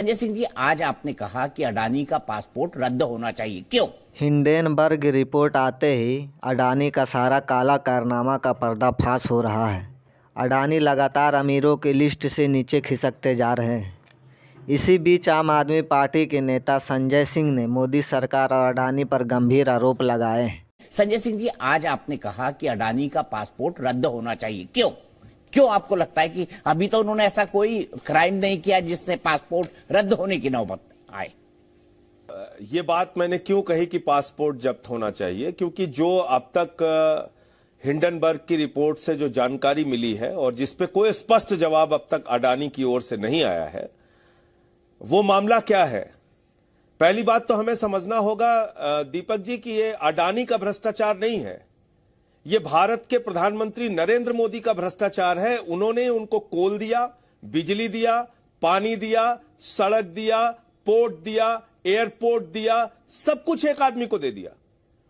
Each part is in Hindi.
संजय सिंह जी, आज आपने कहा कि अडानी का पासपोर्ट रद्द होना चाहिए, क्यों? हिंडेनबर्ग रिपोर्ट आते ही अडानी का सारा काला कारनामा का पर्दाफाश हो रहा है। अडानी लगातार अमीरों की लिस्ट से नीचे खिसकते जा रहे हैं। इसी बीच आम आदमी पार्टी के नेता संजय सिंह ने मोदी सरकार और अडानी पर गंभीर आरोप लगाए हैं। संजय सिंह जी, आज आपने कहा कि अडानी का पासपोर्ट रद्द होना चाहिए, क्यों? क्यों आपको लगता है कि अभी तो उन्होंने ऐसा कोई क्राइम नहीं किया जिससे पासपोर्ट रद्द होने की नौबत आए? ये बात मैंने क्यों कही कि पासपोर्ट जब्त होना चाहिए, क्योंकि जो अब तक हिंडनबर्ग की रिपोर्ट से जो जानकारी मिली है और जिसपे कोई स्पष्ट जवाब अब तक अडानी की ओर से नहीं आया है, वो मामला क्या है। पहली बात तो हमें समझना होगा दीपक जी कि ये अडानी का भ्रष्टाचार नहीं है, ये भारत के प्रधानमंत्री नरेंद्र मोदी का भ्रष्टाचार है। उन्होंने उनको कोल दिया, बिजली दिया, पानी दिया, सड़क दिया, पोर्ट दिया, एयरपोर्ट दिया, सब कुछ एक आदमी को दे दिया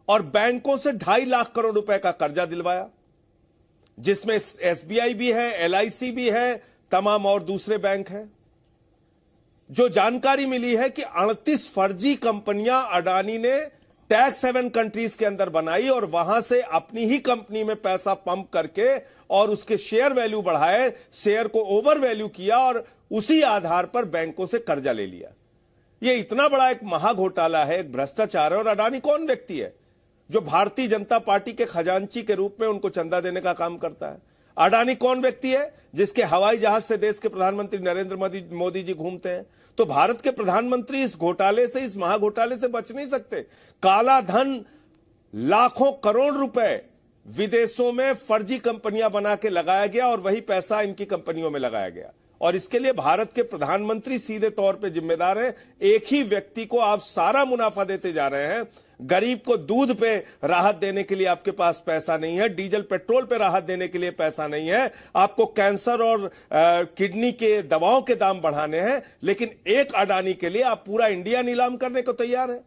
और बैंकों से 2.5 लाख करोड़ रुपए का कर्जा दिलवाया, जिसमें एसबीआई भी है, एलआईसी भी है, तमाम और दूसरे बैंक हैं। जो जानकारी मिली है कि 38 फर्जी कंपनियां अडानी ने टैक्स हेवन कंट्रीज के अंदर बनाई और वहां से अपनी ही कंपनी में पैसा पंप करके और उसके शेयर वैल्यू बढ़ाए, शेयर को ओवर वैल्यू किया और उसी आधार पर बैंकों से कर्जा ले लिया। यह इतना बड़ा एक महाघोटाला है, एक भ्रष्टाचार है। और अडानी कौन व्यक्ति है जो भारतीय जनता पार्टी के खजांची के रूप में उनको चंदा देने का काम करता है? अडानी कौन व्यक्ति है जिसके हवाई जहाज से देश के प्रधानमंत्री नरेंद्र मोदी जी घूमते हैं? तो भारत के प्रधानमंत्री इस घोटाले से, इस महाघोटाले से बच नहीं सकते। काला धन, लाखों करोड़ रुपए विदेशों में फर्जी कंपनियां बना के लगाया गया और वही पैसा इनकी कंपनियों में लगाया गया। और इसके लिए भारत के प्रधानमंत्री सीधे तौर पे जिम्मेदार हैं। एक ही व्यक्ति को आप सारा मुनाफा देते जा रहे हैं। गरीब को दूध पे राहत देने के लिए आपके पास पैसा नहीं है, डीजल पेट्रोल पे राहत देने के लिए पैसा नहीं है, आपको कैंसर और किडनी के दवाओं के दाम बढ़ाने हैं, लेकिन एक अडानी के लिए आप पूरा इंडिया नीलाम करने को तैयार है।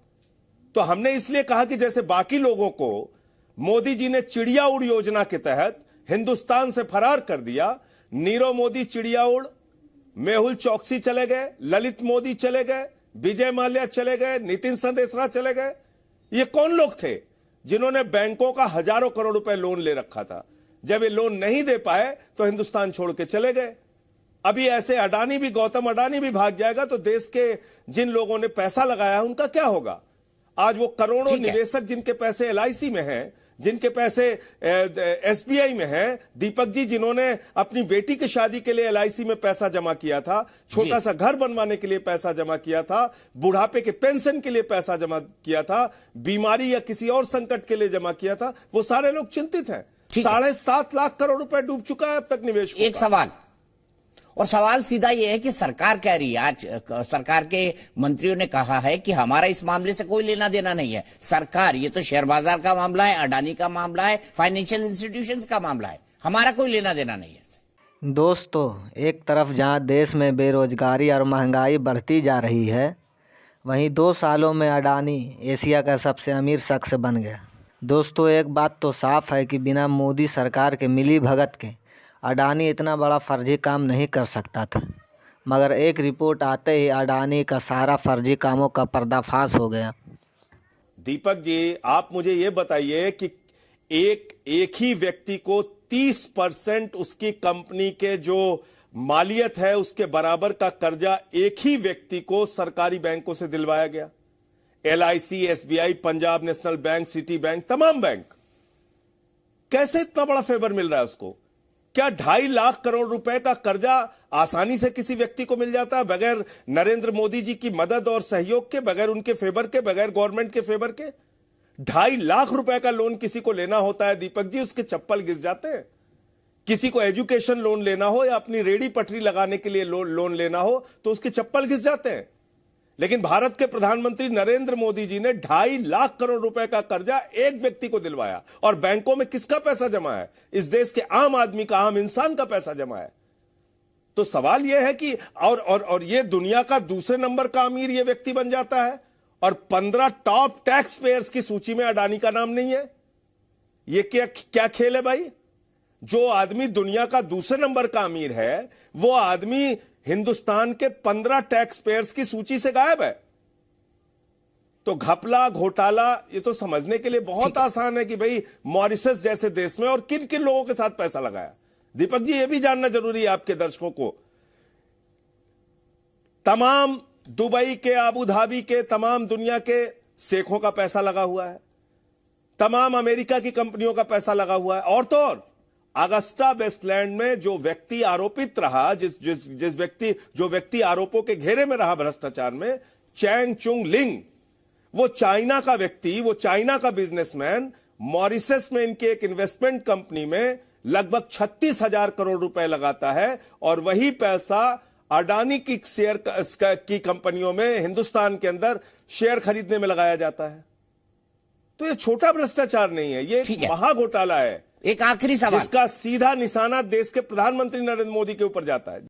तो हमने इसलिए कहा कि जैसे बाकी लोगों को मोदी जी ने चिड़िया उड़ योजना के तहत हिंदुस्तान से फरार कर दिया, नीरव मोदी चिड़िया उड़, मेहुल चौकसी चले गए, ललित मोदी चले गए, विजय माल्या चले गए, नितिन संदेशरा चले गए। ये कौन लोग थे जिन्होंने बैंकों का हजारों करोड़ रुपए लोन ले रखा था? जब ये लोन नहीं दे पाए तो हिंदुस्तान छोड़ के चले गए। अभी ऐसे अडानी भी, गौतम अडानी भी भाग जाएगा तो देश के जिन लोगों ने पैसा लगाया है उनका क्या होगा? आज वो करोड़ों निवेशक जिनके पैसे एलआईसी में हैं, जिनके पैसे एसबीआई में हैं, दीपक जी जिन्होंने अपनी बेटी की शादी के लिए एलआईसी में पैसा जमा किया था, छोटा सा घर बनवाने के लिए पैसा जमा किया था, बुढ़ापे के पेंशन के लिए पैसा जमा किया था, बीमारी या किसी और संकट के लिए जमा किया था, वो सारे लोग चिंतित हैं। 7.5 लाख करोड़ रुपए डूब चुका है अब तक निवेश। एक सवाल, और सवाल सीधा यह है कि सरकार कह रही है, आज सरकार के मंत्रियों ने कहा है कि हमारा इस मामले से कोई लेना देना नहीं है। सरकार, ये तो शेयर बाजार का मामला है, अडानी का मामला है, फाइनेंशियल इंस्टीट्यूशंस का मामला है, हमारा कोई लेना देना नहीं है। दोस्तों, एक तरफ जहां देश में बेरोजगारी और महंगाई बढ़ती जा रही है, वहीं 2 सालों में अडानी एशिया का सबसे अमीर शख्स बन गया। दोस्तों, एक बात तो साफ है कि बिना मोदी सरकार के मिलीभगत के अडानी इतना बड़ा फर्जी काम नहीं कर सकता था, मगर एक रिपोर्ट आते ही अडानी का सारा फर्जी कामों का पर्दाफाश हो गया। दीपक जी, आप मुझे यह बताइए कि एक ही व्यक्ति को 30% उसकी कंपनी के जो मालियत है उसके बराबर का कर्जा एक ही व्यक्ति को सरकारी बैंकों से दिलवाया गया। LIC, SBI, Punjab national bank, city bank, तमाम बैंक। कैसे इतना बड़ा फेवर मिल रहा है उसको? क्या 2.5 लाख करोड़ रुपए का कर्जा आसानी से किसी व्यक्ति को मिल जाता है बगैर नरेंद्र मोदी जी की मदद और सहयोग के, बगैर उनके फेवर के, बगैर गवर्नमेंट के फेवर के? 2.5 लाख रुपए का लोन किसी को लेना होता है दीपक जी, उसके चप्पल घिस जाते हैं। किसी को एजुकेशन लोन लेना हो या अपनी रेडी पटरी लगाने के लिए लोन लेना हो तो उसके चप्पल घिस जाते हैं। लेकिन भारत के प्रधानमंत्री नरेंद्र मोदी जी ने 2.5 लाख करोड़ रुपए का कर्जा एक व्यक्ति को दिलवाया। और बैंकों में किसका पैसा जमा है? इस देश के आम आदमी का, आम इंसान का पैसा जमा है। तो सवाल यह है कि और ये दुनिया का दूसरे नंबर का अमीर ये व्यक्ति बन जाता है और 15 टॉप टैक्स पेयर्स की सूची में अडानी का नाम नहीं है। ये क्या खेल है भाई? जो आदमी दुनिया का दूसरे नंबर का अमीर है, वो आदमी हिंदुस्तान के 15 टैक्स पेयर्स की सूची से गायब है। तो घपला घोटाला ये तो समझने के लिए बहुत आसान है कि भाई मॉरिशस जैसे देश में और किन किन लोगों के साथ पैसा लगाया। दीपक जी, ये भी जानना जरूरी है आपके दर्शकों को, तमाम दुबई के, अबू धाबी के, तमाम दुनिया के शेखों का पैसा लगा हुआ है, तमाम अमेरिका की कंपनियों का पैसा लगा हुआ है, और तो और अगस्टा वेस्टलैंड में जो व्यक्ति आरोपित रहा, जो व्यक्ति आरोपों के घेरे में रहा भ्रष्टाचार में, चैंग चुंग लिंग, वो चाइना का व्यक्ति, वो चाइना का बिजनेसमैन मॉरिशस में इनके एक इन्वेस्टमेंट कंपनी में लगभग 36,000 करोड़ रुपए लगाता है, और वही पैसा अडानी की शेयर की कंपनियों में हिंदुस्तान के अंदर शेयर खरीदने में लगाया जाता है। तो ये छोटा भ्रष्टाचार नहीं है, ये एक महाघोटाला है। एक आखिरी सवाल, जिसका सीधा निशाना देश के प्रधानमंत्री नरेंद्र मोदी के ऊपर जाता है।